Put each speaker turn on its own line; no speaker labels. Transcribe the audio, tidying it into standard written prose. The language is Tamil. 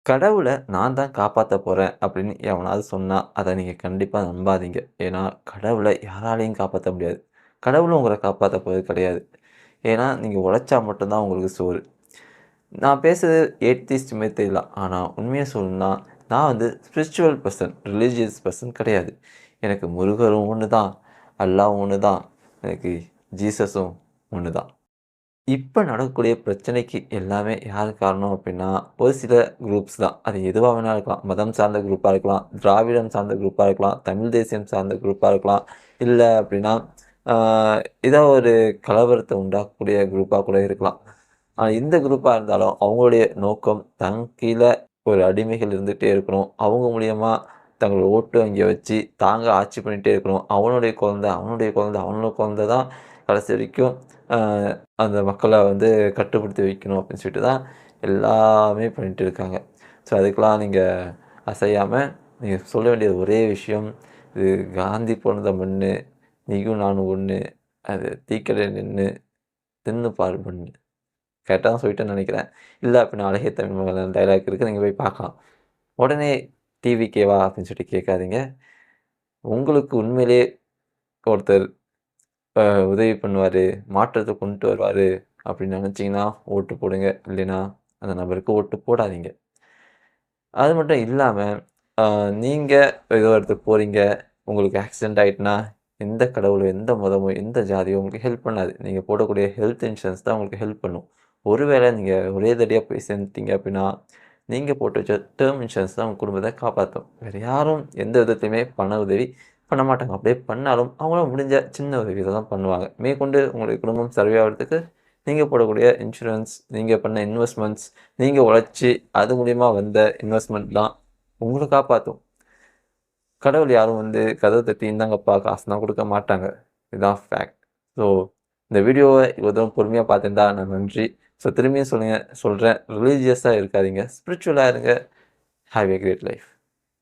கடவுள நான் தான் காப்பாத்த போறேன் அப்படின்னு எவனாவது சொன்னா, அத நீங்க கண்டிப்பா நம்பாதீங்க. ஏன்னா, கடவுள யாராலயும் காப்பாத்த முடியாது. கடவுளும் உங்கள காப்பாத்த போறது கிடையாது. ஏன்னா, நீங்க உழைச்சா மட்டும் தான் உங்களுக்கு சோறு. நான் பேசுறது ஏத்திஸ்ட் மாரி தெரியலாம். ஆனா, உண்மைய சொல்லணும்னா, நான் வந்து ஸ்பிரிச்சுவல் பெர்சன், ரிலிஜியஸ் பெர்சன் கிடையாது. எனக்கு முருகரும் ஒண்ணு தான், அல்லாவும் ஒண்ணு தான், எனக்கு ஜீசஸும் ஒண்ணு தான். இப்ப நடக்கக்கூடிய பிரச்சனைக்கு எல்லாமே யார் காரணம் அப்டின்னா, ஒரு சில குரூப்ஸ் தான். அது எதுவா வேணா இருக்கலாம். மதம் சார்ந்த குரூப்பா இருக்கலாம், திராவிடம் சார்ந்த குரூப்பா இருக்கலாம், தமிழ் தேசியம் சார்ந்த குரூப்பா இருக்கலாம். இல்ல அப்டின்னா, ஆ ஏதோ ஒரு கலவரத்த உண்டாக்கக்கூடிய குரூப்பா கூட இருக்கலாம். எந்த குரூப்பா இருந்தாலும் அவங்களுடைய நோக்கம் தன் கீழ ஒரு அடிமைகள் இருந்துட்டே இருக்கணும். அவங்க மூலியமா தங்களோட ஓட்டு வங்கிய வச்சு தாங்க ஆட்சி பண்ணிட்டே இருக்கணும். அவனுடைய குழந்தை, அவனுடைய குழந்தை, அவனோட குழந்தை தான் கடைசி வரைக்கும் அ அந்த மக்கள வந்து கட்டுப்படுத்தி வைக்கணும் அப்படின்னு சொல்லிட்டு தான் எல்லாமே பண்ணிட்டு இருக்காங்க. ஸோ அதுக்கெல்லாம் நீங்க அசையாம நீங்க சொல்ல வேண்டிய ஒரே விஷயம், இது காந்தி பொறந்த மண்ணு, நீயும் நானும் ஒண்ணு. அது டீக்கடையில நின்னு தின்னு பாரு மண்ணு. கரெக்ட்டா தான் சொல்லிட்டேன்னு நெனைக்கிறேன். இல்ல அப்படின்னா அழகிய தமிழ் மகன் டயலாக் இருக்கு. நீங்க போய் பார்க்கலாம். உடனே டிவிக்கேவா அப்படின்னு சொல்லிட்டு கேட்காதீங்க. உங்களுக்கு உண்மையிலேயே ஒருத்தர் அ உதவி பண்ணுவாரு, மாற்றத்த கொண்டுட்டு வருவாரு அப்படின்னு நெனச்சீங்கன்னா ஓட்டு போடுங்க. இல்லைன்னா அந்த நபருக்கு ஓட்டு போடாதீங்க. அது மட்டும் இல்லாம, அ நீங்க ஏதோ ஒரு இடத்துக்கு போறீங்க, உங்களுக்கு ஆக்சிடென்ட் ஆயிட்டுனா, எந்த கடவுளோ, எந்த மதமோ, எந்த ஜாதியோ உங்களுக்கு ஹெல்ப் பண்ணாது. நீங்க போடக்கூடிய ஹெல்த் இன்சூரன்ஸ் தான் உங்களுக்கு ஹெல்ப் பண்ணும். ஒருவேளை நீங்க ஒரே தடியா போய் சேர்ந்துட்டீங்க அப்படின்னா, நீங்க போட்டு வச்ச டெர்ம் இன்சூரன்ஸ் தான் உங்க குடும்பத்த காப்பாத்தும். வேற யாரும் எந்த விதத்திலுமே பண உதவி பண்ண மாட்டாங்க. அப்படியே பண்ணாலும், அவங்களால முடிஞ்ச சின்ன உதவிகள தான் பண்ணுவாங்க. மேற்கொண்டு உங்களுடைய குடும்பம் சர்வே ஆவறதுக்கு நீங்க போடக்கூடிய இன்சூரன்ஸ், நீங்க பண்ண இன்வெஸ்ட்மென்ட்ஸ், நீங்க உழைச்சு அது மூலியமா வந்த இன்வெஸ்ட்மென்ட் தான் உங்கள காப்பாத்தும். கடவுள் யாரும் வந்து கதவ தட்டி இந்தாங்கப்பா காசுலாம் குடுக்க மாட்டாங்க. இதுதான் ஃபேக்ட். ஸோ இந்த வீடியோவ இவ்வளோ தூரம் பொறுமையா பார்த்திருந்தா நான் நன்றி. ஸோ திரும்பியும் சொல்றேன் ரிலிஜியஸா இருக்காதீங்க. ஸ்பிரிச்சுவலா இருங்க. Have a great life.